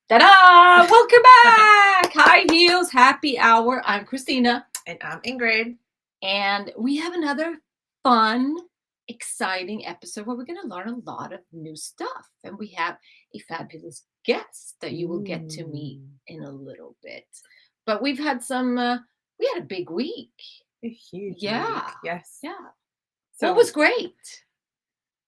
Ta-da! Welcome back! High Heels Happy Hour. I'm Christina. And I'm Ingrid. And we have another fun, exciting episode where we're going to learn a lot of new stuff. And we have a fabulous guest that you will get to meet in a little bit. But we've had we had a big week. A huge Yeah. week. Yes. Yeah. So What was great?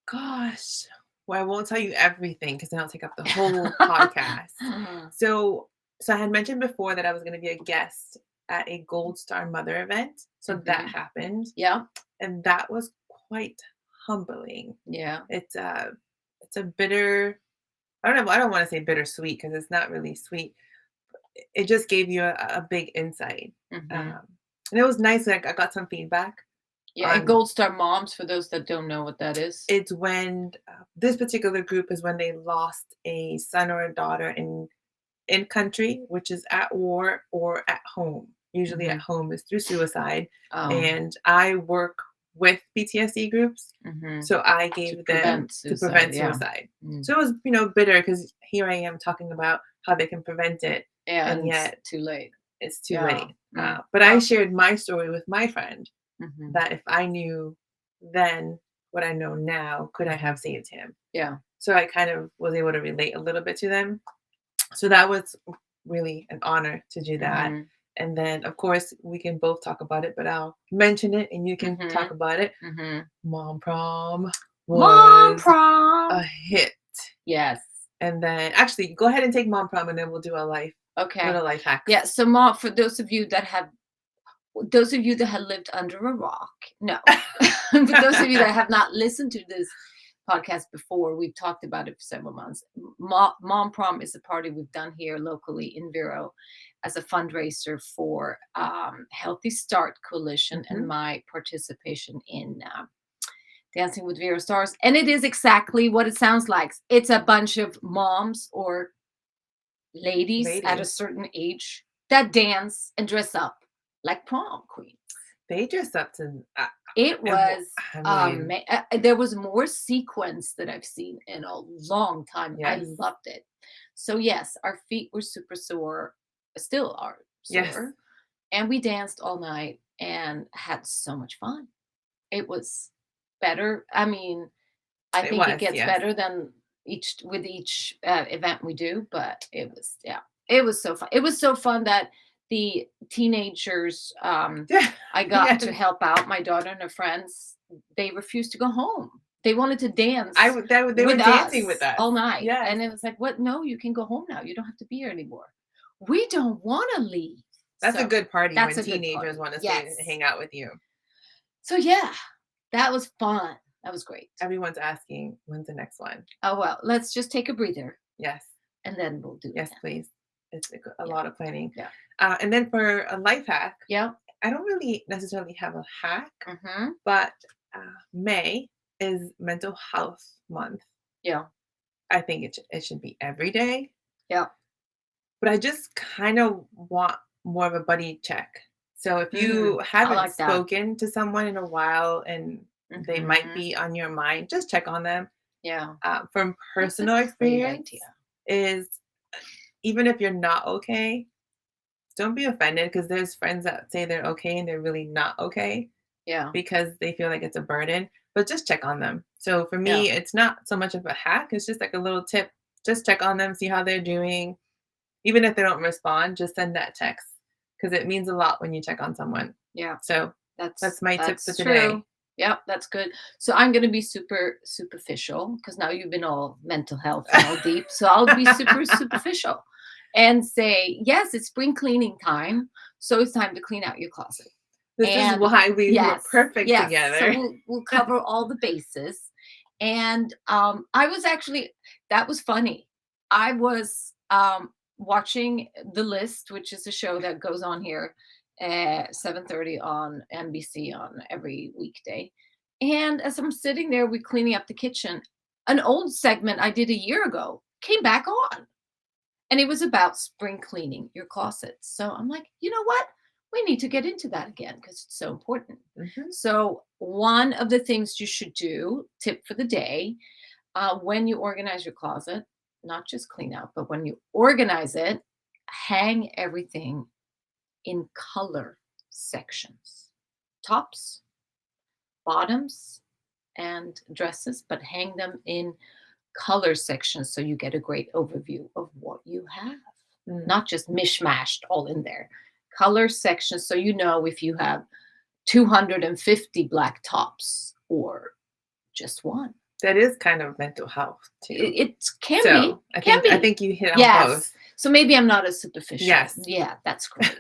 Gosh. Well, I won't tell you everything because then I'll take up the whole podcast. So I had mentioned before that I was going to be a guest at a Gold Star Mother event. So that happened. Yeah. And that was quite humbling. Yeah. It's a bitter, I don't want to say bittersweet because it's not really sweet. It just gave you a big insight. And it was nice. Like I got some feedback. Yeah, and Gold Star Moms, for those that don't know what that is. It's when this particular group is when they lost a son or a daughter in country, which is at war or at home. Usually at home is through suicide. And I work with PTSD groups. So I gave them to prevent suicide. So it was, bitter because here I am talking about how they can prevent it. And yet it's too late. It's too late. But I shared my story with my friend. That if I knew then what I know now, could I have saved him? Yeah. So I kind of was able to relate a little bit to them. So that was really an honor to do that. And then, of course, we can both talk about it, but I'll mention it and you can talk about it. Mom Prom was a hit. Yes. And then, actually, go ahead and take Mom Prom and then we'll do a little life hack. Yeah. So, for those of you that have lived under a rock, no. For those of you that have not listened to this podcast before, we've talked about it for several months. Mom Prom is a party we've done here locally in Vero as a fundraiser for Healthy Start Coalition and my participation in Dancing with Vero Stars. And it is exactly what it sounds like. It's a bunch of moms or ladies at a certain age that dance and dress up like prom queens. They dressed up to. It was. There was more sequence that I've seen in a long time. Yes. I loved it. So yes, our feet were super sore, still are sore, yes. And we danced all night and had so much fun. It was better. I mean, I think it gets better than each event we do, but it was so fun. It was so fun that the teenagers I got to help out, my daughter and her friends, they refused to go home. They wanted to dance. They were dancing with us all night. Yes. And it was like, what? No, you can go home now. You don't have to be here anymore. We don't want to leave. That's a good party when teenagers want to stay and hang out with you. So yeah, that was fun. That was great. Everyone's asking, when's the next one? Oh, well, let's just take a breather. Yes. And then we'll do it. Yes, please. It's a lot of planning. Yeah. And then for a life hack, yeah, I don't really necessarily have a hack, but May is Mental Health Month. Yeah. I think it should be every day. Yeah. But I just kind of want more of a buddy check. So if you haven't spoken to someone in a while and they might be on your mind, just check on them. Yeah. From personal experience is even if you're not okay, don't be offended because there's friends that say they're okay and they're really not okay. Yeah. Because they feel like it's a burden, but just check on them. So for me, it's not so much of a hack. It's just like a little tip. Just check on them, see how they're doing. Even if they don't respond, just send that text because it means a lot when you check on someone. Yeah. So that's my tip for today. True. Yep, that's good. So I'm going to be super superficial because now you've been all mental health and all deep. So I'll be super superficial and say, yes, it's spring cleaning time. So it's time to clean out your closet. This is why we were perfect together. So we'll cover all the bases. And that was funny. I was watching The List, which is a show that goes on here at 7:30 on NBC on every weekday. And as I'm sitting there, we're cleaning up the kitchen. An old segment I did a year ago came back on. And it was about spring cleaning your closet. So I'm like, you know what? We need to get into that again because it's so important. So one of the things you should do, tip for the day, when you organize your closet, not just clean out, but when you organize it, hang everything in color sections. Tops, bottoms, and dresses, but hang them in color sections so you get a great overview of what you have. Not just mishmashed all in there. Color sections so you know if you have 250 black tops or just one. That is kind of mental health too. It can so be. I think you hit on both. So maybe I'm not as superficial. Yes. Yeah, that's great.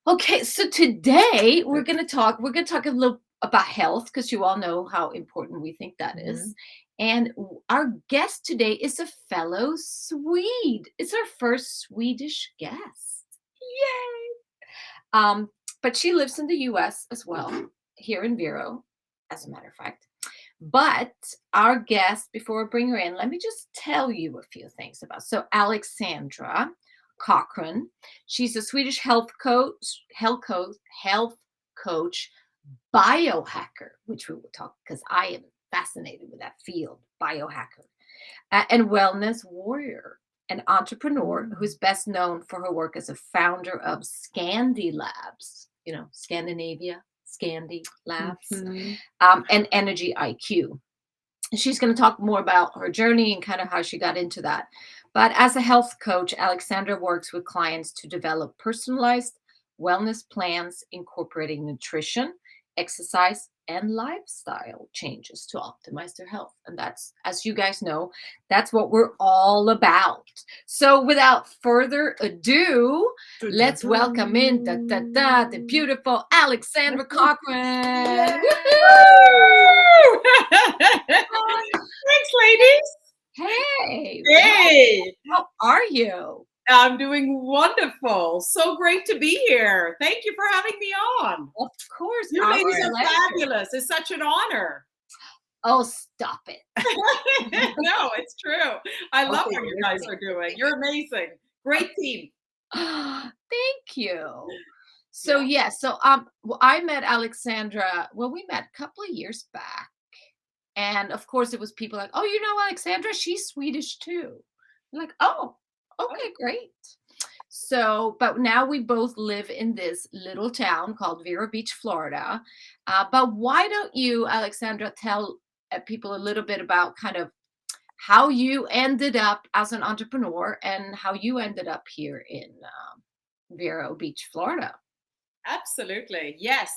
Okay, so today we're gonna talk a little about health because you all know how important we think that is. And our guest today is a fellow Swede. It's our first Swedish guest. Yay! But she lives in the US as well, here in Vero, as a matter of fact. But our guest, before we bring her in, let me just tell you a few things about. So Alexandra Cochrane, she's a Swedish health coach, biohacker, which we will talk because I am fascinated with that field, biohacker, and wellness warrior, an entrepreneur who's best known for her work as a founder of Scandilabs, Scandinavia, Scandilabs, and Energy IQ. She's going to talk more about her journey and kind of how she got into that. But as a health coach, Alexandra works with clients to develop personalized wellness plans incorporating nutrition, exercise, and lifestyle changes to optimize their health. And that's, as you guys know, that's what we're all about. So without further ado, let's welcome in the beautiful Alexandra Cochrane. Thanks, ladies. Hey. Hey. How are you? I'm doing wonderful. So great to be here. Thank you for having me on. Of course. You ladies are fabulous. It's such an honor. Oh, stop it. No, it's true. I love what you guys are doing. You're amazing. Great team. Thank you. So I met Alexandra. Well, we met a couple of years back. And of course, it was people like, oh, Alexandra, she's Swedish too. I'm like, oh, okay, great. So, but now we both live in this little town called Vero Beach, Florida. But why don't you, Alexandra, tell people a little bit about kind of how you ended up as an entrepreneur and how you ended up here in Vero Beach, Florida? Absolutely. Yes.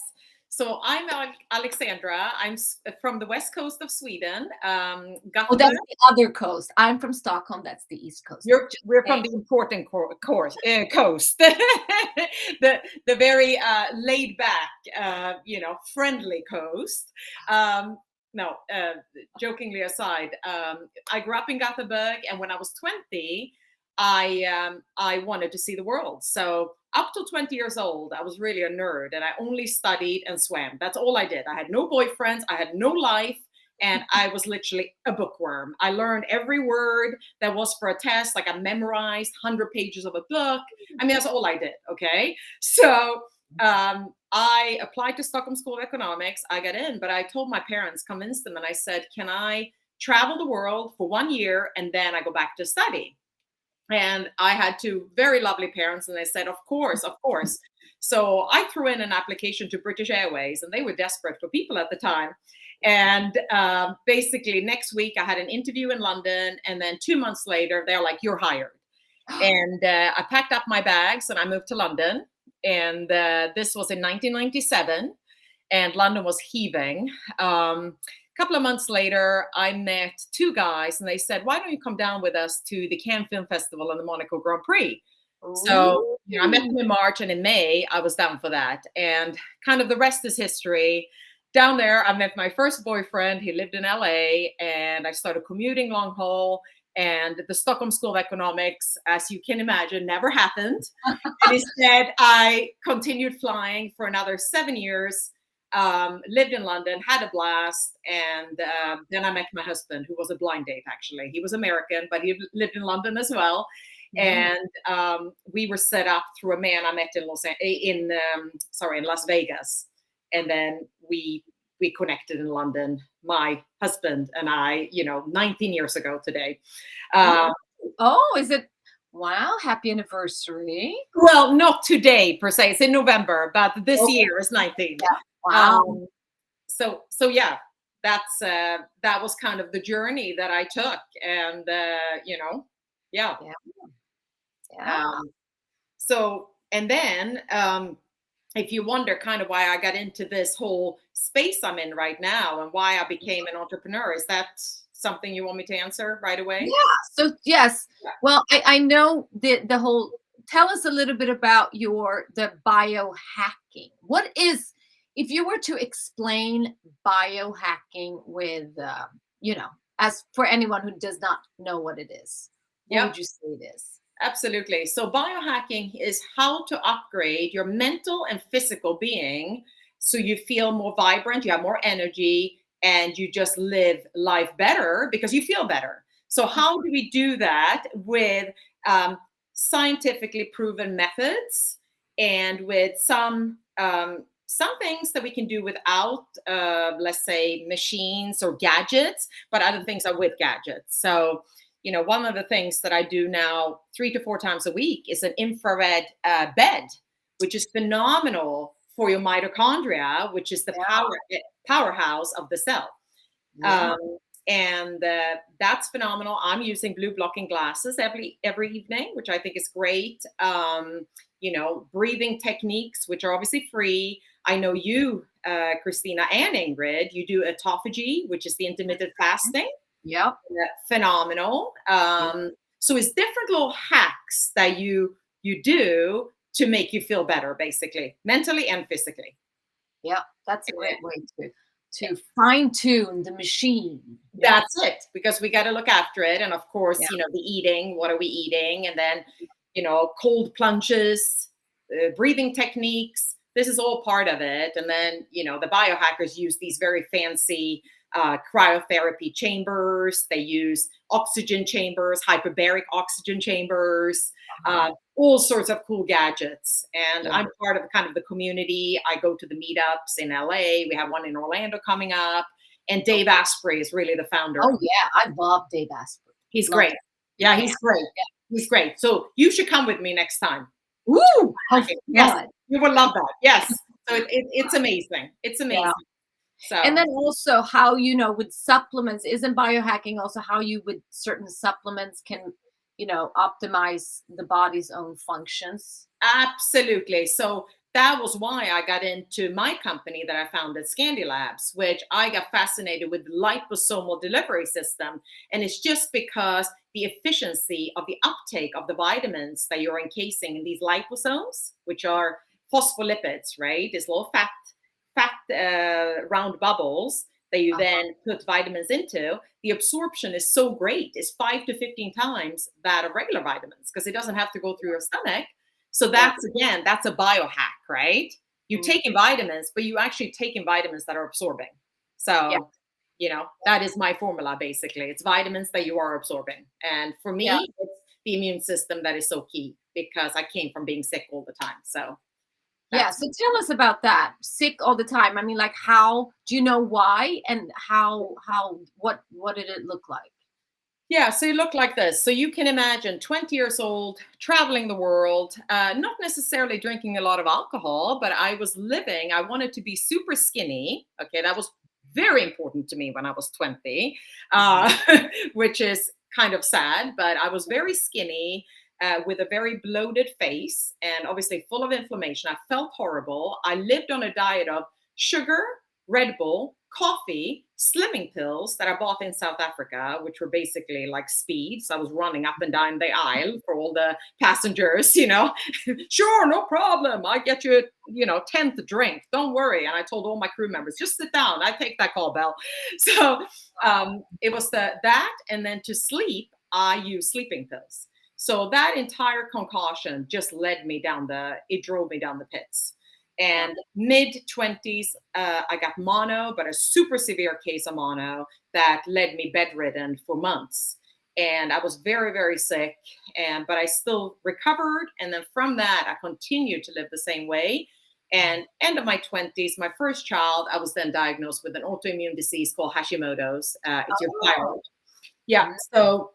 So I'm Alexandra. I'm from the west coast of Sweden. Oh, that's the other coast. I'm from Stockholm. That's the east coast. We're from the important coast. the very laid back, friendly coast. No, jokingly aside, I grew up in Gothenburg, and when I was 20, I wanted to see the world. So up till 20 years old, I was really a nerd, and I only studied and swam. That's all I did. I had no boyfriends. I had no life. And I was literally a bookworm. I learned every word that was for a test. Like I memorized 100 pages of a book. I mean, that's all I did. Okay. So I applied to Stockholm School of Economics. I got in, but I told my parents, convinced them, and I said, can I travel the world for 1 year and then I go back to study? And I had two very lovely parents, and they said, of course, of course. So I threw in an application to British Airways, and they were desperate for people at the time. And basically next week I had an interview in London, and then 2 months later, they're like, you're hired. And I packed up my bags and I moved to London. And this was in 1997, and London was heaving. Couple of months later, I met two guys, and they said, why don't you come down with us to the Cannes Film Festival and the Monaco Grand Prix? Ooh. So I met them in March, and in May, I was down for that. And kind of the rest is history. Down there, I met my first boyfriend. He lived in LA, and I started commuting long haul. And the Stockholm School of Economics, as you can imagine, never happened. And instead, I continued flying for another 7 years. Lived in London, had a blast, and then I met my husband, who was a blind date, actually. He was American, but he lived in London as well. Mm-hmm. And we were set up through a man I met in Las Vegas. And then we we connected in London, my husband and I, 19 years ago today. Oh, is it? Wow, happy anniversary. Well, not today per se. It's in November, but this year is 19. Yeah. Wow. So yeah, that was kind of the journey that I took, and yeah. So, and then if you wonder kind of why I got into this whole space I'm in right now and why I became an entrepreneur, is that something you want me to answer right away? Yeah. So yes. Well, I know the whole. Tell us a little bit about the biohacking. What is, if you were to explain biohacking with as for anyone who does not know what it is, what would you say it is? Absolutely. So biohacking is how to upgrade your mental and physical being so you feel more vibrant, you have more energy, and you just live life better because you feel better. So how do we do that with scientifically proven methods and with some things that we can do without, let's say, machines or gadgets, but other things are with gadgets. So one of the things that I do now 3 to 4 times a week is an infrared bed, which is phenomenal for your mitochondria, which is the powerhouse of the cell. And that's phenomenal. I'm using blue blocking glasses every evening, which I think is great. Breathing techniques, which are obviously free. I know you, Christina and Ingrid, you do autophagy, which is the intermittent fasting. Yep. Phenomenal. So it's different little hacks that you do to make you feel better, basically, mentally and physically. Yeah, that's a great way to fine tune the machine. That's it, because we got to look after it, and of course, the eating. What are we eating? And then, cold plunges, breathing techniques. This is all part of it. And then, the biohackers use these very fancy cryotherapy chambers. They use oxygen chambers, hyperbaric oxygen chambers, all sorts of cool gadgets. And I'm part of kind of the community. I go to the meetups in LA. We have one in Orlando coming up. And Dave Asprey is really the founder. Oh yeah, I love Dave Asprey. He's great. Yeah, he's great. He's great. So you should come with me next time. Woo! Yes, you will love that. Yes. So it's amazing. It's amazing. Yeah. So, and then also how, with supplements, isn't biohacking also how you with certain supplements can, optimize the body's own functions? Absolutely. So that was why I got into my company that I founded, Scandilabs, which I got fascinated with the liposomal delivery system. And it's just because the efficiency of the uptake of the vitamins that you're encasing in these liposomes, which are phospholipids, right? These little fat round bubbles that you then put vitamins into, the absorption is so great. It's 5 to 15 times that of regular vitamins because it doesn't have to go through your stomach. So that's a biohack, right? You're taking vitamins, but you actually taking vitamins that are absorbing. So, that is my formula, basically. It's vitamins that you are absorbing. And for me, it's the immune system that is so key because I came from being sick all the time. So so tell us about that. Sick all the time. I mean, like, how do you know why, and what did it look like? Yeah, so you look like this. So you can imagine 20 years old, traveling the world, not necessarily drinking a lot of alcohol, but I wanted to be super skinny. Okay, that was very important to me when I was 20, which is kind of sad, but I was very skinny. With a very bloated face and obviously full of inflammation. I felt horrible. I lived on a diet of sugar, Red Bull, coffee, slimming pills that I bought in South Africa, which were basically like speed. So I was running up and down the aisle for all the passengers, sure, no problem. I get you, 10th drink. Don't worry. And I told all my crew members, just sit down. I take that call, Belle. So it was that. And then to sleep, I use sleeping pills. So that entire concoction just drove me down the pits. And mid-20s, I got mono, but a super severe case of mono that led me bedridden for months. And I was very, very sick, but I still recovered. And then from that, I continued to live the same way. And end of my 20s, my first child, I was then diagnosed with an autoimmune disease called Hashimoto's. It's your thyroid. Yeah. So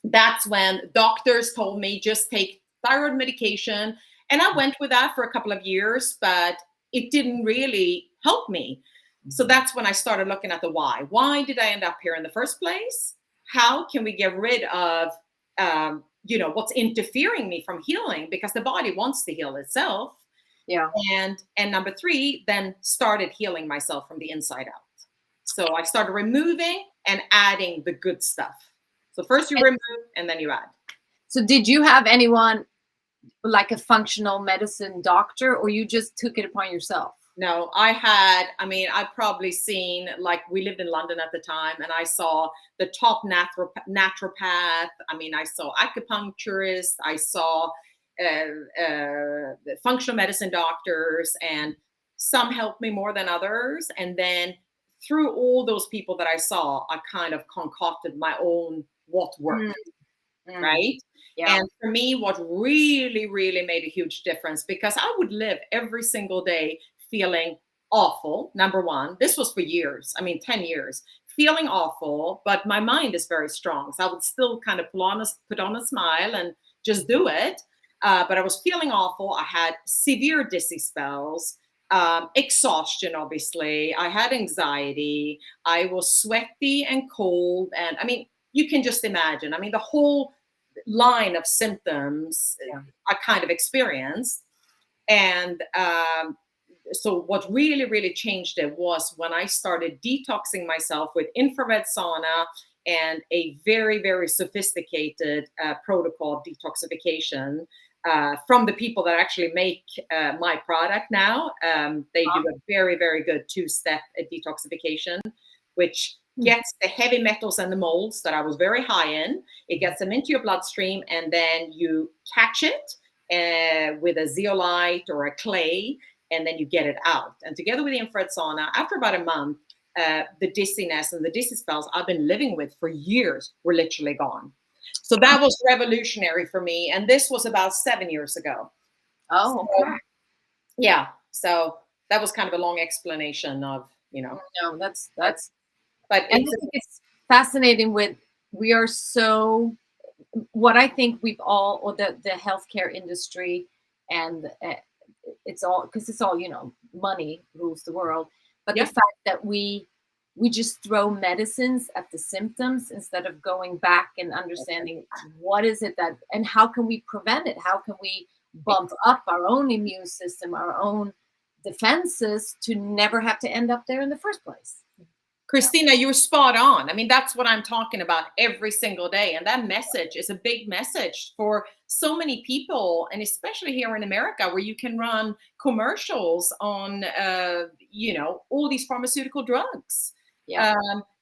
that's when doctors told me just take thyroid medication. And I went with that for a couple of years, but it didn't really help me. So that's when I started looking at the why. Why did I end up here in the first place? How can we get rid of, what's interfering me from healing? Because the body wants to heal itself. Yeah. And number 3, then started healing myself from the inside out. So I started removing and adding the good stuff. So first you remove and then you add. So did you have anyone like a functional medicine doctor, or you just took it upon yourself? No, I've probably seen, like, we lived in London at the time, and I saw the top naturopath. I saw acupuncturists. I saw the functional medicine doctors, and some helped me more than others. And then through all those people that I saw, I kind of concocted my own what worked, right? Yeah. And for me, what really, really made a huge difference, because I would live every single day feeling awful. Number one, this was for years. 10 years, feeling awful, but my mind is very strong. So I would still kind of put on a smile and just do it. But I was feeling awful. I had severe dizzy spells, exhaustion, obviously. I had anxiety. I was sweaty and cold. And you can just imagine. The whole line of symptoms I kind of experienced. And so what really, really changed it was when I started detoxing myself with infrared sauna and a very, very sophisticated protocol of detoxification from the people that actually make my product now. They do a very, very good 2-step detoxification, which gets the heavy metals and the molds that I was very high in. It gets them into your bloodstream, and then you catch it with a zeolite or a clay, and then you get it out. And together with the infrared sauna, after about a month, the dizziness and the dizzy spells I've been living with for years were literally gone. So that was revolutionary for me. And this was about 7 years ago. Oh, so, yeah. So that was kind of a long explanation of, No, that's. But it's fascinating we are so, what I think we've all, or the healthcare industry, and it's all, because it's all, money rules the world. But the fact that we just throw medicines at the symptoms instead of going back and understanding what is it that, and how can we prevent it? How can we bump up our own immune system, our own defenses, to never have to end up there in the first place? Christina, you're spot on. That's what I'm talking about every single day. And that message is a big message for so many people, and especially here in America, where you can run commercials on, all these pharmaceutical drugs. Yeah.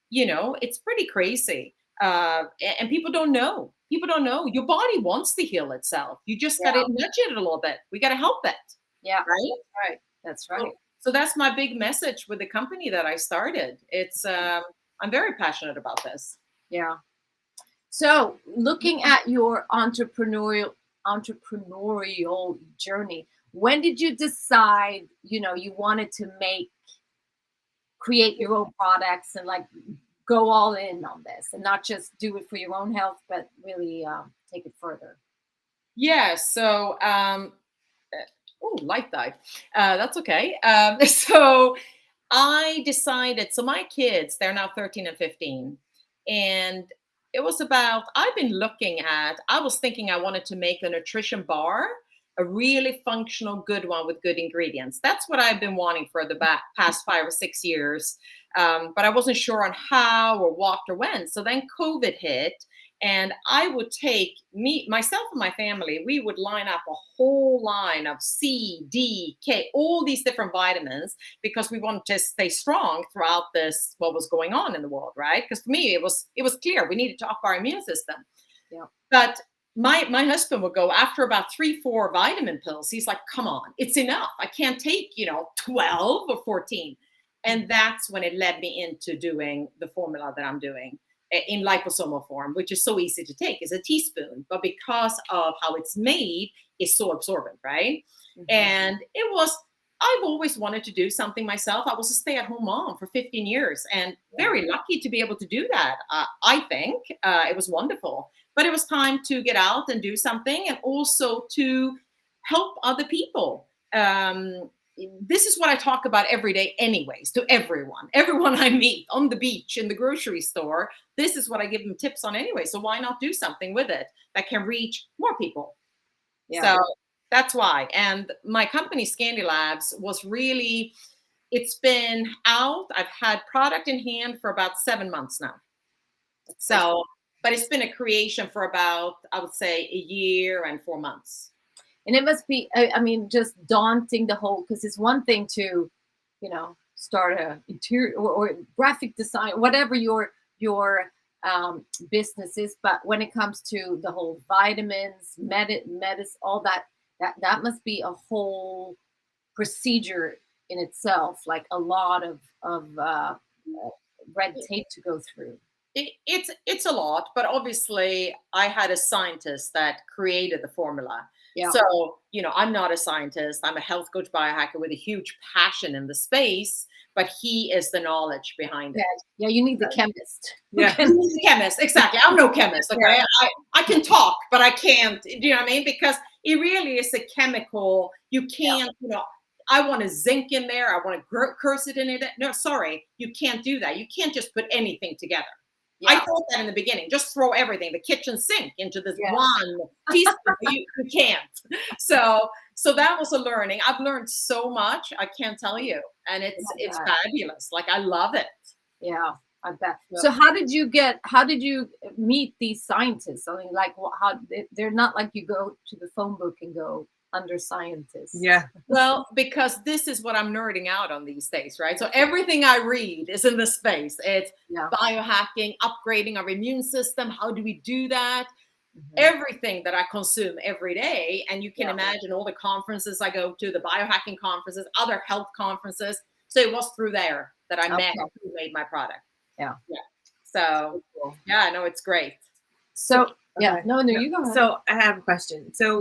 It's pretty crazy. And people don't know. People don't know. Your body wants to heal itself. You just got to nudge it a little bit. We got to help it. Yeah. Right? That's right. So that's my big message with the company that I started. It's I'm very passionate about this. Yeah. So looking at your entrepreneurial journey, when did you decide, you wanted to create your own products and like go all in on this, and not just do it for your own health, but really take it further? Yeah. So light died. That's okay. So I decided, so my kids, they're now 13 and 15. And it was about, I was thinking I wanted to make a nutrition bar, a really functional, good one with good ingredients. That's what I've been wanting for the past 5 or 6 years. But I wasn't sure on how or what or when. So then COVID hit. And I would take myself and my family, we would line up a whole line of C, D, K, all these different vitamins, because we wanted to stay strong throughout this, what was going on in the world, right? Because for me, it was clear we needed to up our immune system. Yeah. But my husband would go, after about 3-4 vitamin pills, he's like, come on, it's enough. I can't take, 12 or 14. And that's when it led me into doing the formula that I'm doing in liposomal form, which is so easy to take. It's a teaspoon, but because of how it's made, it's so absorbent, right? Mm-hmm. And I've always wanted to do something myself. I was a stay-at-home mom for 15 years and very lucky to be able to do that. I think it was wonderful, but it was time to get out and do something, and also to help other people. This is what I talk about every day anyways, to everyone I meet on the beach, in the grocery store. This is what I give them tips on anyway. So why not do something with it that can reach more people? So that's why. And my company Scandilabs was really, it's been out. I've had product in hand for about 7 months now. So, but it's been a creation for about, I would say, a year and 4 months. And it must be, I mean, just daunting, the whole, because it's one thing to, you know, start a interior or graphic design, whatever your business is. But when it comes to the whole vitamins, medicine, all that must be a whole procedure in itself, like a lot of red tape to go through. It's a lot, but obviously I had a scientist that created the formula. Yeah. So, you know, I'm not a scientist. I'm a health coach biohacker with a huge passion in the space, but he is the knowledge behind it. Yeah, you need the chemist. Yeah. You need the chemist, exactly. I'm no chemist, okay? Yeah. I can talk, but I can't, do you know what I mean? Because it really is a chemical. You can't, you know, I want a zinc in there. I want a quercetin in it. No, sorry, you can't do that. You can't just put anything together. Yeah. I thought that in the beginning, just throw everything, the kitchen sink, into this one teaspoon. You can't. So that was a learning. I've learned so much, I can't tell you. And it's fabulous. Like, I love it. Yeah, I bet. So how did you meet these scientists? I mean, like, how they're not like you go to the phone book and go under scientists. Yeah. Well, because this is what I'm nerding out on these days, right? So everything I read is in this space. It's biohacking, upgrading our immune system. How do we do that? Mm-hmm. Everything that I consume every day. And you can imagine all the conferences I go to, the biohacking conferences, other health conferences. So it was through there that I met who made my product. Yeah. So cool. Yeah, no, it's great. So no, you go ahead. So I have a question. So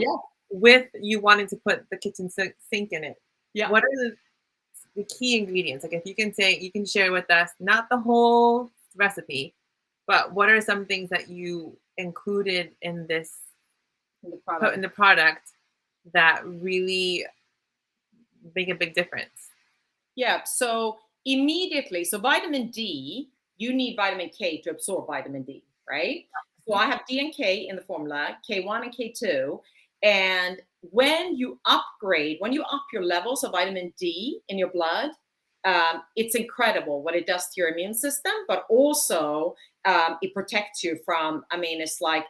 with you wanting to put the kitchen sink in it, what are the key ingredients? Like, if you can share with us, not the whole recipe, but what are some things that you included in the product that really make a big difference? Yeah, so immediately, so vitamin D, you need vitamin K to absorb vitamin D, right? So I have D and K in the formula, K1 and K2. And when you up your levels of vitamin D in your blood, it's incredible what it does to your immune system, but also it protects you from, I mean, it's like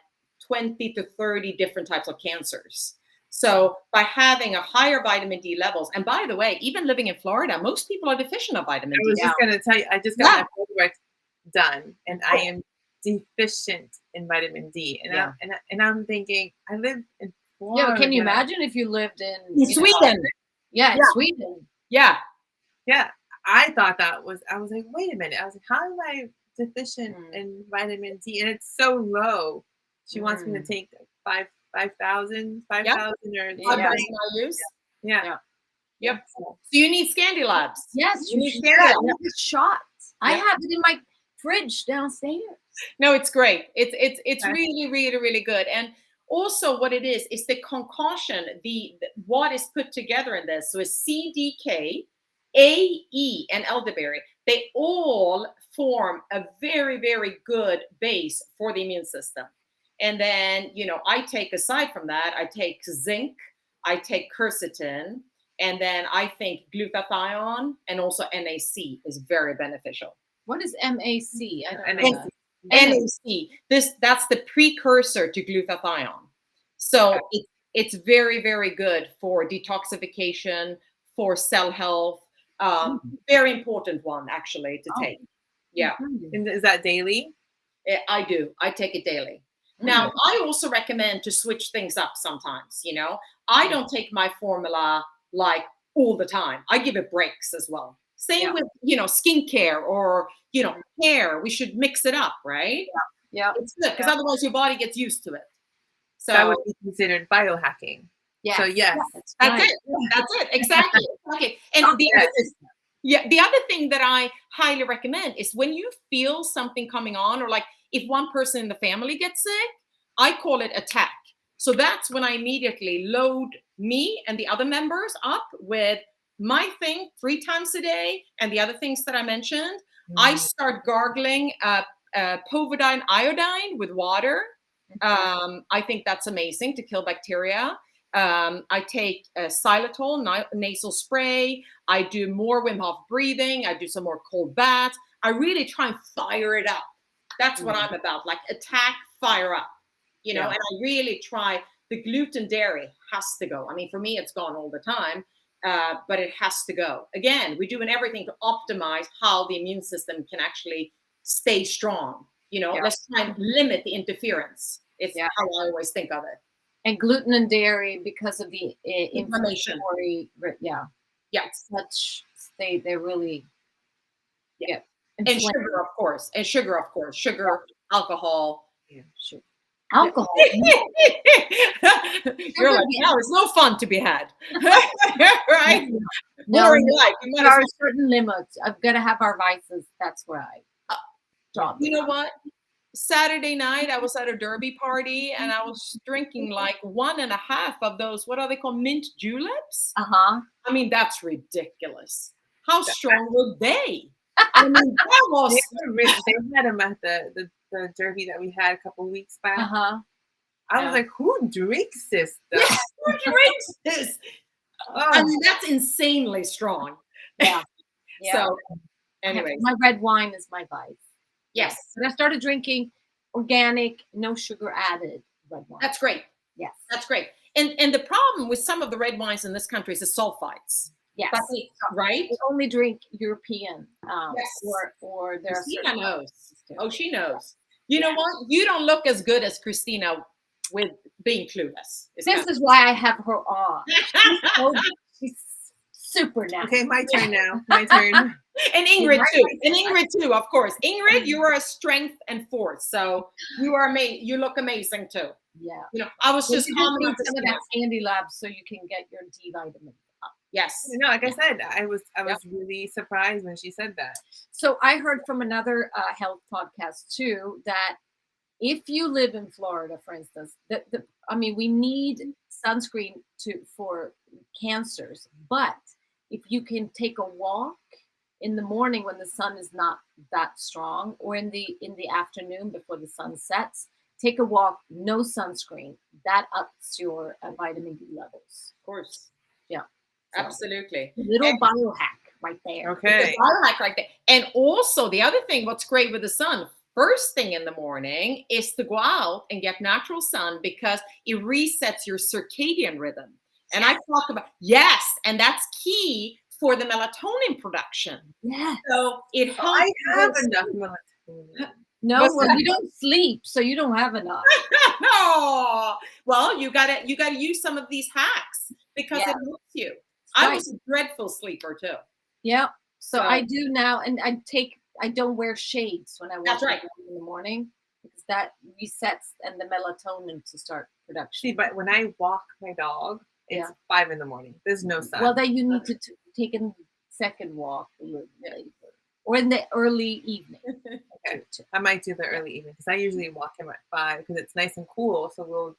20 to 30 different types of cancers. So by having a higher vitamin D levels, and by the way, even living in Florida, most people are deficient of vitamin D. I was just going to tell you, I just got my homework done, and I am deficient in vitamin D. And I'm thinking, I live in Florida. Yeah, can you imagine if you lived in Sweden? Sweden. Yeah. I thought I was like, wait a minute. I was like, how am I deficient in vitamin D? And it's so low. She wants me to take 5,000 or something. I use. Yeah. Yep. So you need Scandilabs. Yes, you need Scandilabs. Shots. I have it in my fridge downstairs. No, it's great. It's really, really, really good. And also what it is the concoction, what is put together in this. So it's CDK, AE, and elderberry. They all form a very, very good base for the immune system. And then, you know, I take, aside from that, I take zinc, I take quercetin, and then I think glutathione and also NAC is very beneficial. What is MAC? I don't know. NAC. That's the precursor to glutathione. So it's very, very good for detoxification, for cell health. Very important one, actually, to take. Yeah. And is that daily? I do. I take it daily. Now, I also recommend to switch things up sometimes, you know. I don't take my formula like all the time. I give it breaks as well. Same with, you know, skincare or, you know, hair. We should mix it up, right? Yeah. It's good because otherwise your body gets used to it. So that would be considered biohacking. Yes. So yes, that's That's it. That's it. Exactly. Okay. And the other thing that I highly recommend is when you feel something coming on, or like if one person in the family gets sick, I call it attack. So that's when I immediately load me and the other members up with my thing 3 times a day and the other things that I mentioned. I start gargling povidone iodine with water. I think that's amazing to kill bacteria. I take xylitol nasal spray. I do more Wim Hof breathing. I do some more cold baths. I really try and fire it up. That's what I'm about. Like attack, fire up. And I really try. The gluten dairy has to go. I mean, for me, it's gone all the time, but it has to go. Again, we're doing everything to optimize how the immune system can actually stay strong. Let's try and limit the interference. It's how I always think of it. And gluten and dairy, because of the inflammation. They're really and sugar, of course. Sugar, alcohol. Sugar. Alcohol. You're like, no, it's no fun to be had. Right? Boring life. There are certain limits. I've got to have our vices. That's where I draw. You know what? Saturday night, I was at a derby party and I was drinking like 1.5 of those, what are they called? Mint juleps? I mean, that's ridiculous. How strong were they? I mean, that was. They had them at the derby that we had a couple weeks back. I was like, who drinks this stuff? Who drinks this? I mean, that's insanely strong. So, anyway. My red wine is my vice. Yes. But I started drinking organic, no sugar added red wine. That's great. Yes. That's great. And the problem with some of the red wines in this country is the sulfites. Yes. Right? We only drink European. Or there Christina knows. Oh, she knows. You know what? You don't look as good as Christina with being clueless. This is why I have her on. She's super now. Okay, my turn now. My turn. And Ingrid too. And Ingrid too, of course. Ingrid, you are a strength and force. So you are you look amazing too. Yeah. I was just commenting some of that Scandilabs so you can get your D vitamin up. Yes. No, like I said, I was really surprised when she said that. So I heard from another health podcast too that if you live in Florida, for instance, we need sunscreen for cancers, but if you can take a walk in the morning when the sun is not that strong, or in the afternoon before the sun sets, take a walk, no sunscreen. That ups your vitamin D levels. Of course. Yeah. So, absolutely. Little biohack right there. Okay. Biohack right there. And also the other thing, what's great with the sun, first thing in the morning is to go out and get natural sun because it resets your circadian rhythm. And I talk about, and that's key for the melatonin production. Yeah. So it helps. I have enough melatonin. No, you don't sleep, so you don't have enough. No. Well, you gotta use some of these hacks because it helps you. I was a dreadful sleeper too. Yeah. So I do now, and I don't wear shades when I walk in the morning because that resets and the melatonin to start production. See, but when I walk my dog, it's 5 a.m. There's no sun. Well, then you need to take a second walk a little later, or in the early evening. Okay. I might do the early evening because I usually walk him at 5 because it's nice and cool. So we'll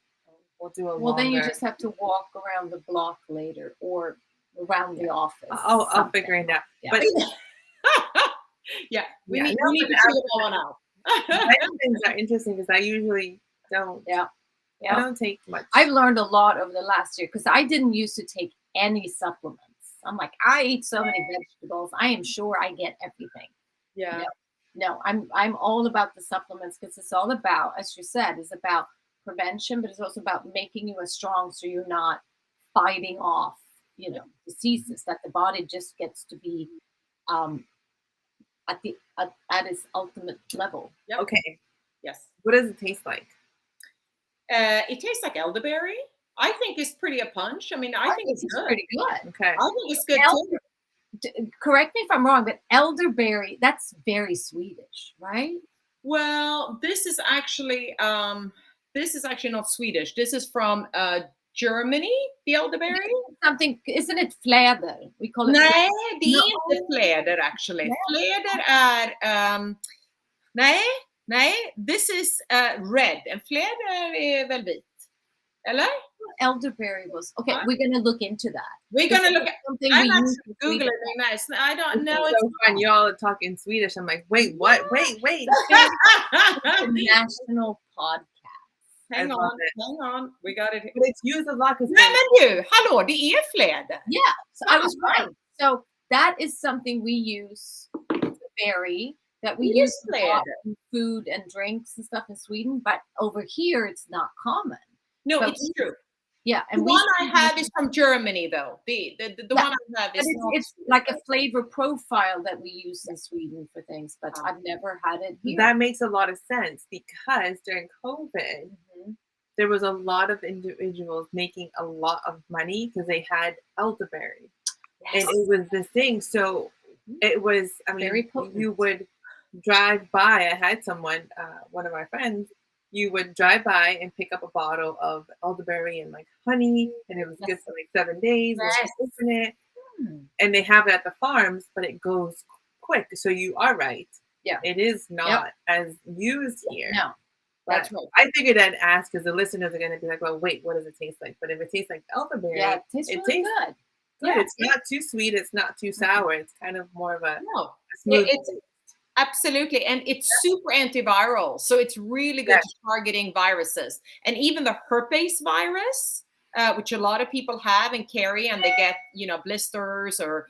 do a longer. Well, then you just have to walk around the block later or around the office. I'll figure it out. Yeah. But we need to figure that one out. Vitamins are interesting because I usually don't. I don't take much. I've learned a lot over the last year because I didn't used to take any supplements. I'm like, I eat so many vegetables. I am sure I get everything. No, I'm all about the supplements because it's all about, as you said, it's about prevention, but it's also about making you as strong so you're not fighting off, diseases that the body just gets to be at its ultimate level. Yep. Okay. Yes. What does it taste like? It tastes like elderberry. I think it's pretty a punch. I mean, I think it's good. Pretty good. Okay. I think it's good too. Correct me if I'm wrong, but elderberry, that's very Swedish, right? Well, this is actually not Swedish. This is from Germany, the elderberry? Something, isn't it fläder? We call it. Nej, det är No. inte fläder actually. Fläder är, nej, this is red. En fläder är väl vit? Eller? Elderberry was, okay, we're going to look into that. We're gonna look at, Something I'm we not use in Googling Sweden. it nice. I don't know. It's so fun. You all talk in Swedish. I'm like, wait, what? Wait. National podcast. Hang I love it. on. We got it here. But it's used a lot because Nej men du, hallå, det är fläder. Yeah, so I was right. So that is something we use. It's a berry that we use a lot in food and drinks and stuff in Sweden, but over here it's not common. No, but it's true. Yeah, and the one I have is from Germany, though. The one I have is. It's like a flavor profile that we use in Sweden for things, but I've never had it here. That makes a lot of sense because during COVID, there was a lot of individuals making a lot of money because they had elderberry, and it was the thing. So it was. I mean, very potent. You would drive by. I had someone, one of my friends. You would drive by and pick up a bottle of elderberry and like honey, and it was good for like 7 days. Yes. Open it, and they have it at the farms, but it goes quick. So you are right. Yeah, it is not as used here. No, that's right. I figured I'd ask because the listeners are going to be like, "Well, wait, what does it taste like?" But if it tastes like elderberry, it tastes really good. Good. It's not too sweet. It's not too sour. It's kind of more of a smooth. Absolutely. And it's super antiviral. So it's really good to targeting viruses. And even the herpes virus, which a lot of people have and carry, and they get, blisters or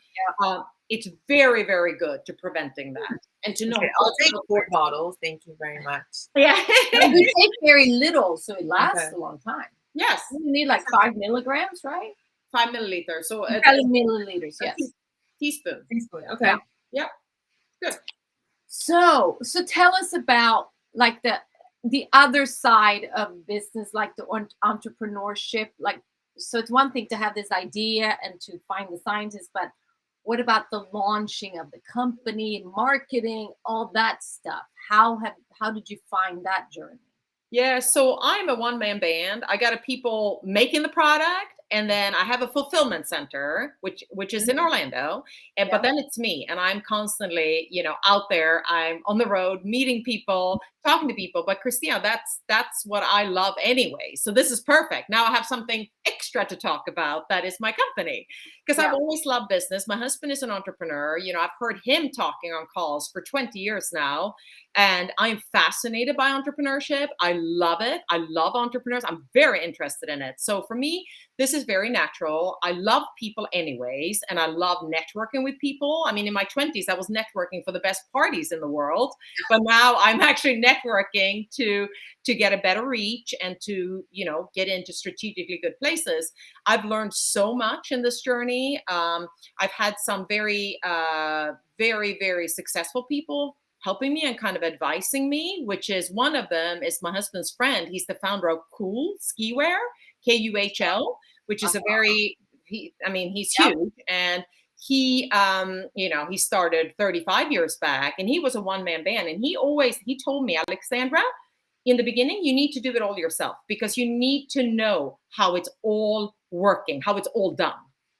it's very, very good to preventing that. And to know. I'll take 4 bottles. Thank you very much. Yeah. We take very little, so it lasts a long time. Yes. You need like 5 milligrams, right? 5 milliliters. So 5 milliliters, yes. Teaspoon. Okay. Yeah. Good. So tell us about like the other side of business, like the entrepreneurship. Like, so it's one thing to have this idea and to find the scientists, but what about the launching of the company, marketing, all that stuff? How did you find that journey? Yeah, so I'm a one-man band. I got a people making the product, and then I have a fulfillment center, which is in Orlando. And but then it's me, and I'm constantly, out there. I'm on the road, meeting people, talking to people. But Christina, that's what I love anyway. So this is perfect. Now I have something extra to talk about. That is my company, because I've always loved business. My husband is an entrepreneur. I've heard him talking on calls for 20 years now. And I'm fascinated by entrepreneurship. I love it. I love entrepreneurs. I'm very interested in it. So for me, this is very natural. I love people anyways, and I love networking with people. I mean, in my 20s, I was networking for the best parties in the world, but now I'm actually networking to get a better reach and to, get into strategically good places. I've learned so much in this journey. I've had some very, very, very successful people helping me and kind of advising me, which is one of them is my husband's friend. He's the founder of Cool Skiwear, KUHL, which is a very, he's huge. And he, he started 35 years back, and he was a one-man band. And he told me, Alexandra, in the beginning, you need to do it all yourself because you need to know how it's all working, how it's all done.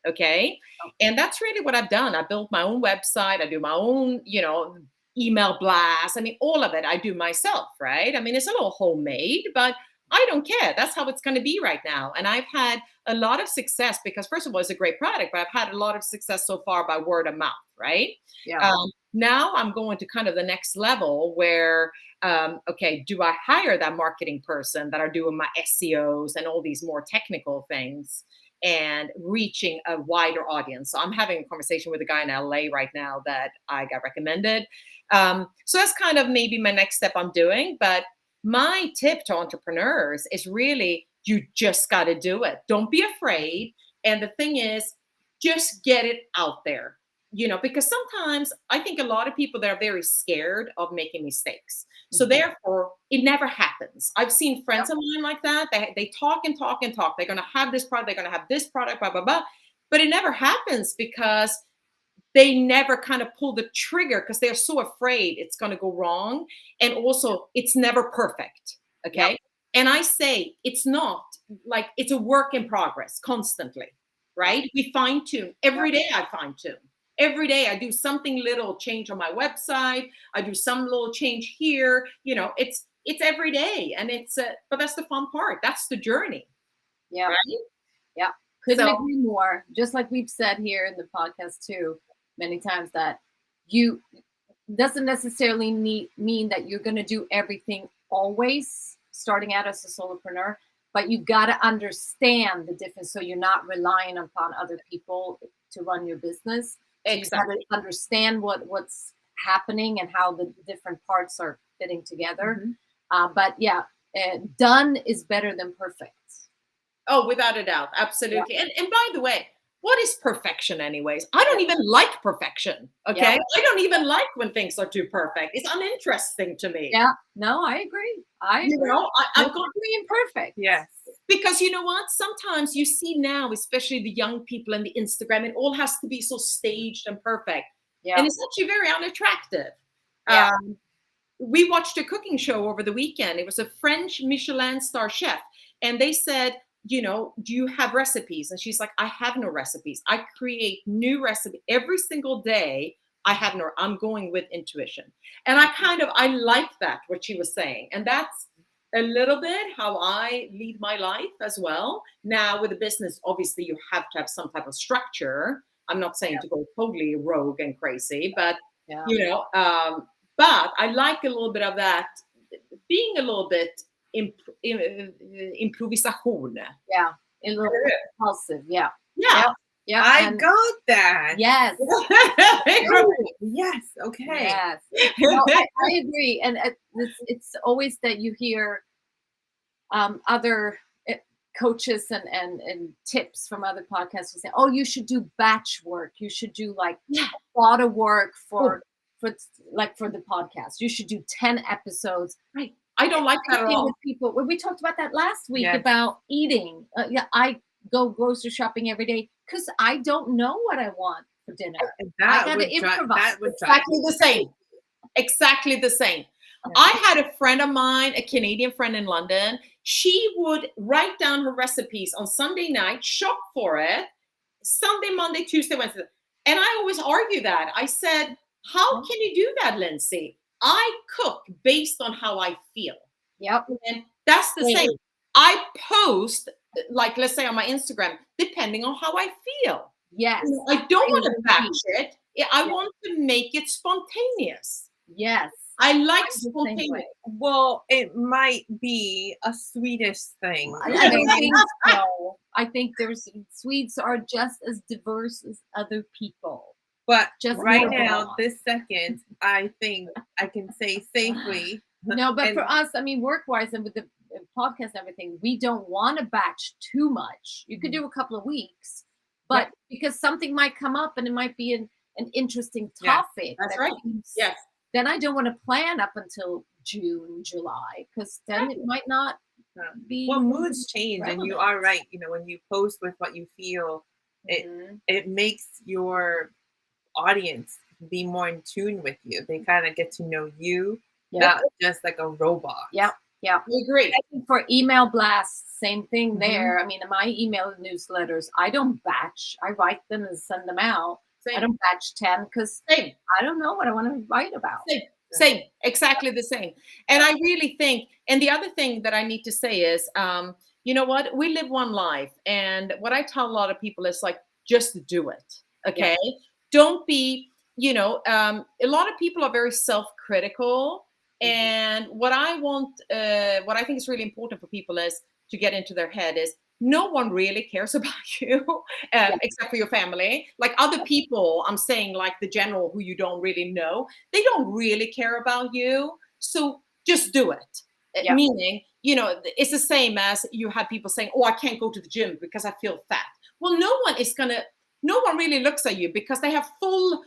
Okay. And that's really what I've done. I built my own website. I do my own, email blast. All of it I do myself, right? It's a little homemade, but I don't care. That's how it's going to be right now. And I've had a lot of success because, first of all, it's a great product, but I've had a lot of success so far by word of mouth, right? Yeah. Now I'm going to kind of the next level where, do I hire that marketing person that are doing my SEOs and all these more technical things and reaching a wider audience? So I'm having a conversation with a guy in LA right now that I got recommended. So that's kind of maybe my next step I'm doing. But my tip to entrepreneurs is really, you just got to do it. Don't be afraid. And the thing is, just get it out there, because sometimes I think a lot of people that are very scared of making mistakes. So therefore, it never happens. I've seen friends of mine like that. They talk and talk and talk. They're going to have this product. They're going to have this product, blah, blah, blah. But it never happens because they never kind of pull the trigger because they're so afraid it's going to go wrong. And also, it's never perfect. Okay. Yep. And I say, it's not. like, it's a work in progress constantly, right? We fine tune every day. I fine tune every day. I do something little change on my website. I do some little change here. You know, it's every day, and but that's the fun part. That's the journey. Yeah. Right? Yeah. Couldn't agree more. Just like we've said here in the podcast too, many times, that you doesn't necessarily mean that you're going to do everything always starting out as a solopreneur, but you've got to understand the difference, so you're not relying upon other people to run your business. So exactly. You got to understand what's happening and how the different parts are fitting together. But yeah, done is better than perfect. Oh, without a doubt. Absolutely. Yeah. And by the way, what is perfection anyways? I don't even like perfection. Okay. Yeah. I don't even like when things are too perfect. It's uninteresting to me. Yeah. No, I agree. You know, I'm going to be imperfect. Yes. Because you know what? Sometimes you see now, especially the young people and the Instagram, it all has to be so staged and perfect. Yeah. And it's actually very unattractive. Yeah. We watched a cooking show over the weekend. It was a French Michelin star chef. And they said, you know, do you have recipes? And she's like, I have no recipes. I create new recipes every single day. I'm going with intuition. And I like that, what she was saying. And that's a little bit how I lead my life as well. Now with a business, obviously you have to have some type of structure. I'm not saying to go totally rogue and crazy, but you know, but I like a little bit of that, being a little bit improvisation. Yeah, a little impulsive. Yeah. Yeah, I got that. Yes. Yes. Okay. Yes. No, I agree, and it's always that you hear other coaches and tips from other podcasts who say, "Oh, you should do batch work. You should do like a lot of work for the podcast. You should do 10 episodes." Right. I don't like that at all. With people, we talked about that last week about eating. I go grocery shopping every day because I don't know what I want for dinner. I got to improvise. Exactly the same. Exactly the same. Yeah. I had a friend of mine, a Canadian friend in London. She would write down her recipes on Sunday night, shop for it, Sunday, Monday, Tuesday, Wednesday. And I always argue that. I said, how can you do that, Lindsay? I cook based on how I feel. Yep. And that's the same. I post, like, let's say on my Instagram, depending on how I feel. Yes. You know, I don't want to batch it. I want to make it spontaneous. Yes. I like spontaneous. Well, it might be a Swedish thing. I don't think so. I think Swedes are just as diverse as other people. But just right now, this second, I think I can say safely. No, but for us, I mean, work-wise and with the podcast and everything, we don't want to batch too much. You could do a couple of weeks, but because something might come up and it might be an interesting topic. That's right. Yes. Then I don't want to plan up until June, July, because then it might not be. Well, moods change, relevant. And you are right. You know, when you post with what you feel, it makes your audience be more in tune with you. They kind of get to know you, not just like a robot. Yeah. I agree. I think for email blasts, same thing there. I mean, in my email newsletters, I don't batch. I write them and send them out. Same. I don't batch 10 because I don't know what I want to write about. Same. Exactly the same. And I really think, and the other thing that I need to say is, you know what? We live one life. And what I tell a lot of people is like, just do it. Okay. Yeah. Don't be, you know, a lot of people are very self-critical. And what I think is really important for people is to get into their head is no one really cares about you except for your family. Like other people, I'm saying like the general who you don't really know, they don't really care about you. So just do it. Yeah. Meaning, you know, it's the same as you have people saying, oh, I can't go to the gym because I feel fat. Well, no one really looks at you because they have full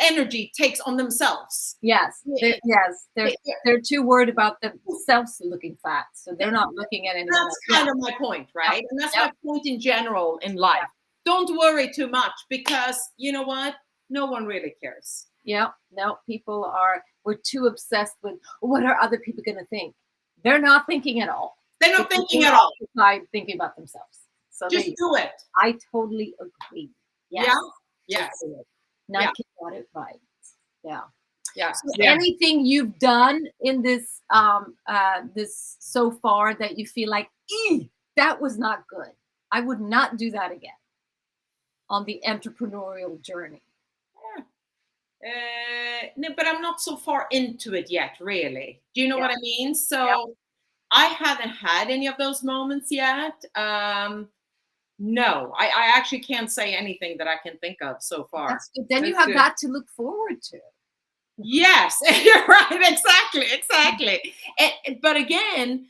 energy takes on themselves. Yes. They're too worried about themselves looking fat. So they're not looking at anyone else. That's kind of my point, right? And that's my point in general in life. Don't worry too much because you know what? No one really cares. Yeah. No, we're too obsessed with what are other people going to think? They're not thinking at all. They're not thinking at all. Thinking about themselves. So Just do it. I totally agree. Yes. Yeah. Yes. Now you got it right. Yeah. Yeah. So anything you've done in this this so far that you feel like, that was not good. I would not do that again on the entrepreneurial journey. No, but I'm not so far into it yet, really. Do you know what I mean? So I haven't had any of those moments yet. No, I actually can't say anything that I can think of so far. That's good. Then you have that to look forward to. Yes, you're right. Exactly. But again,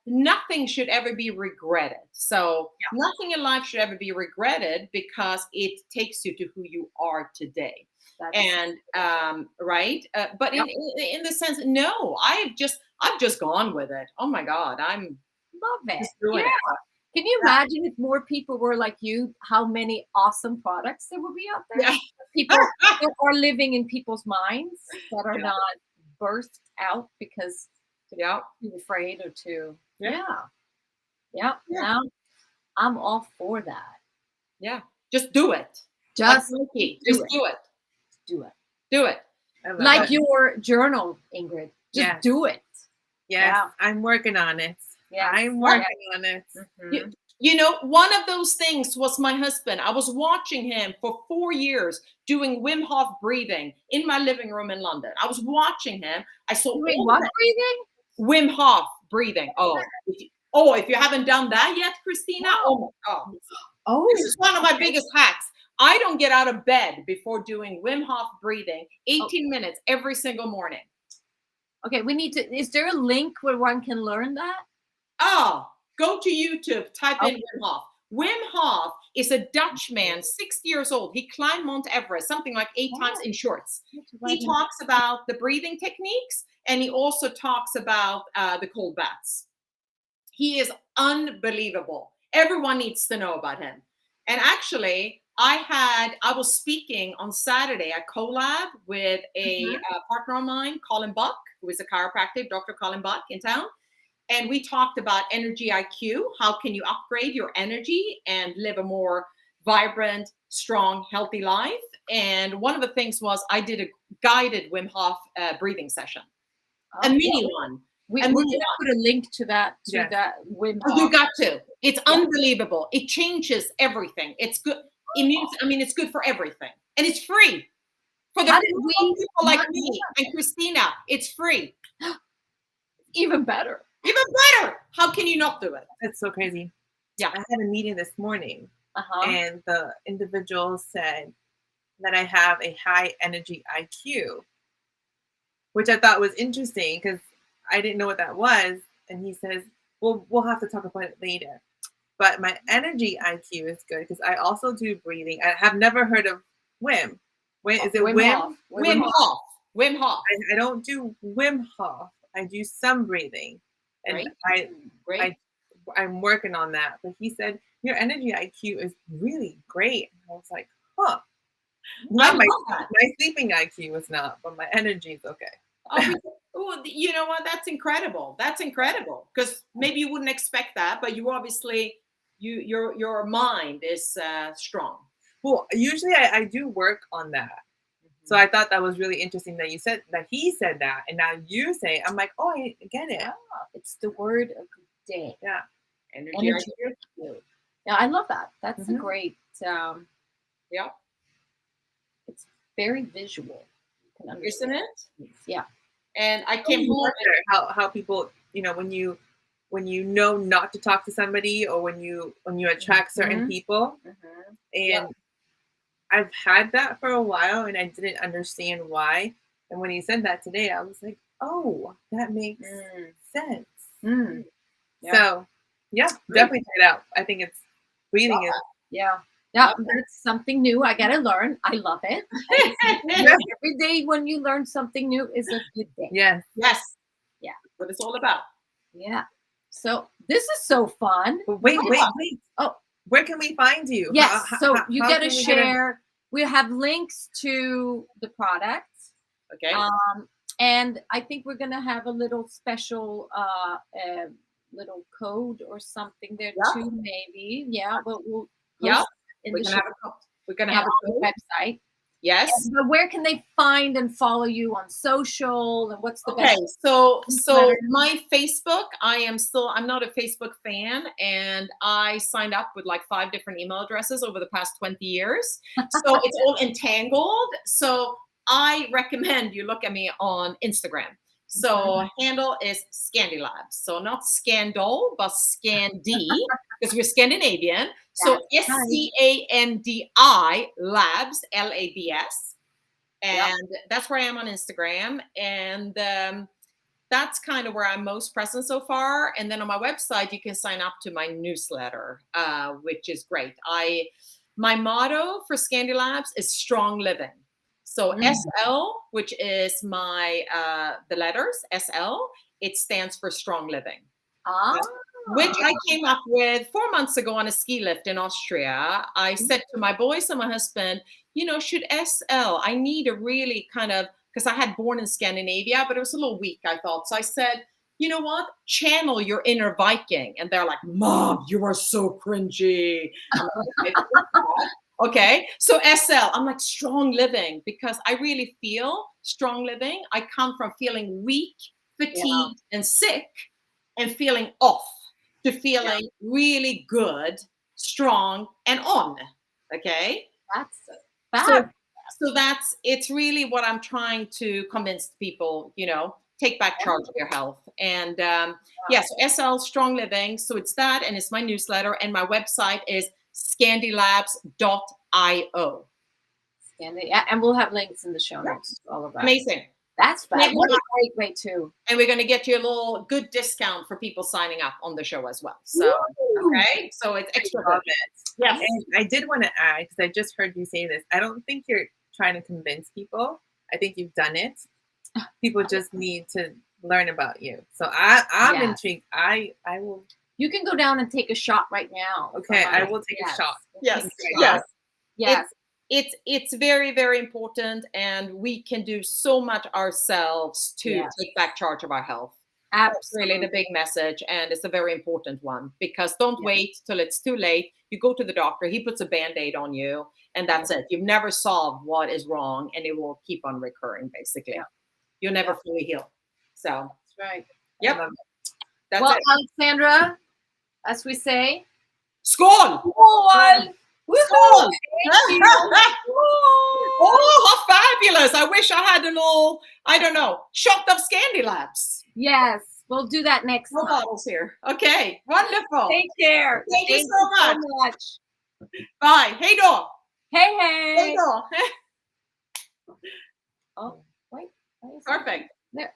nothing should ever be regretted. So nothing in life should ever be regretted because it takes you to who you are today. And right. But in the sense, no, I've just gone with it. Oh my God, I'm love it. Just doing it. Can you imagine if more people were like you, how many awesome products there would be out there? Yeah. People that are living in people's minds that are not birthed out because they're too afraid or too. Now I'm all for that. Yeah. Just do it. Just do it. Do it. Like your journal, Ingrid. Just do it. Yes, I'm working on it. Yes. I'm working on it. Mm-hmm. You know, one of those things was my husband. I was watching him for 4 years doing Wim Hof breathing in my living room in London. I was watching him. I saw what breathing? Wim Hof breathing. If you haven't done that yet, Christina, this is one of my biggest hacks. I don't get out of bed before doing Wim Hof breathing, 18 minutes every single morning. Okay, we need to. Is there a link where one can learn that? Go to YouTube, type in Wim Hof. Wim Hof is a Dutch man, 60 years old. He climbed Mount Everest, something like 8 times in shorts. He talks about the breathing techniques, and he also talks about the cold baths. He is unbelievable. Everyone needs to know about him. And actually, I was speaking on Saturday at Collab with a partner of mine, Colin Buck, who is a chiropractor, Dr. Colin Buck in town. And we talked about energy IQ. How can you upgrade your energy and live a more vibrant, strong, healthy life? And one of the things was I did a guided Wim Hof breathing session, a mini one. We're going to put a link to that that Wim Hof. You got to. It's unbelievable. It changes everything. It's good. It's good for everything, and it's free for the people like me and Christina. It's free. Even better. Even better. How can you not do it? It's so crazy. Yeah. I had a meeting this morning and the individual said that I have a high energy IQ, which I thought was interesting because I didn't know what that was. And he says, well, we'll have to talk about it later. But my energy IQ is good because I also do breathing. I have never heard of Wim. Is it Wim Hof? Wim Hof. Wim Hof. I don't do Wim Hof. I do some breathing. And I'm working on that. But he said, your energy IQ is really great. And I was like, my sleeping IQ is not, but my energy is okay. You know what? That's incredible. Because maybe you wouldn't expect that, but you obviously, your mind is strong. Well, usually I do work on that. So I thought that was really interesting that you said that he said that, and now you say, I'm like, I get it. It's the word of the day. Yeah. Energy. Yeah, I love that. That's a great. It's very visual. Isn't it? Yeah. And I can't wonder how people, when you know not to talk to somebody, or when you attract certain people, and I've had that for a while and I didn't understand why. And when he said that today, I was like, oh, that makes sense. So definitely check it out. I think it's breathing is. Yeah, that's something new. I gotta learn. I love it. Every day when you learn something new is a good day. Yes. Yeah. What it's all about. Yeah. So this is so fun. But wait. Oh, where can we find you? Yes. You gotta share. We have links to the products. Okay. And I think we're gonna have a little special little code or something there Yeah. too, maybe. Yeah, but we'll Yeah. post in the show We're gonna have a code. website. Yes. But where can they find and follow you on social? And what's the Okay, best? so my Facebook, I'm not a Facebook fan, and I signed up with like 5 different email addresses over the past 20 years. So it's all entangled. So I recommend you look at me on Instagram. So handle is Scandilabs. So not Scandal, but Scandi, because we're Scandinavian. So SCANDI Labs, LABS. And that's where I am on Instagram. And that's kind of where I'm most present so far. And then on my website, you can sign up to my newsletter, which is great. My motto for Scandilabs is strong living. So SL, which is the letters SL, it stands for strong living. Which I came up with 4 months ago on a ski lift in Austria. I said to my boys and my husband, should SL, I need a really kind of, because I had born in Scandinavia, but it was a little weak, I thought. So I said, you know what? Channel your inner Viking. And they're like, Mom, you are so cringy. Okay. So SL, I'm like strong living, because I really feel strong living. I come from feeling weak, fatigued, and sick, and feeling off to feeling really good, strong, and on. Okay. So it's really what I'm trying to convince people, take back charge of your health. And so SL Strong Living. So it's that, and it's my newsletter, and my website is scandilabs.io. And we'll have links in the show notes. All of that. Amazing. That's fun. What a great way too. And we're going to get you a little good discount for people signing up on the show as well. So, okay. So it's extra good. Yes. And I did want to add, because I just heard you say this, I don't think you're trying to convince people. I think you've done it. People just need to learn about you. So I'm intrigued. I will. You can go down and take a shot right now. Okay. I will take a shot. Yes. It's very, very important, and we can do so much ourselves to take back charge of our health. Absolutely. That's really the big message, and it's a very important one, because don't wait till it's too late. You go to the doctor, he puts a Band-Aid on you, and that's it. You've never solved what is wrong, and it will keep on recurring, basically. You'll never fully heal. So that's right. Yep. That's it. Alexandra, as we say, skål! Skål! Skål! Oh, how fabulous! I wish I had a little, I don't know, shot of Scandilabs. Yes, we'll do that next time. No bottles here. Okay, wonderful. Take care. Thank you so much. Bye. Hej då. Hey, hey. Hej då. Oh, wait. Perfect. There.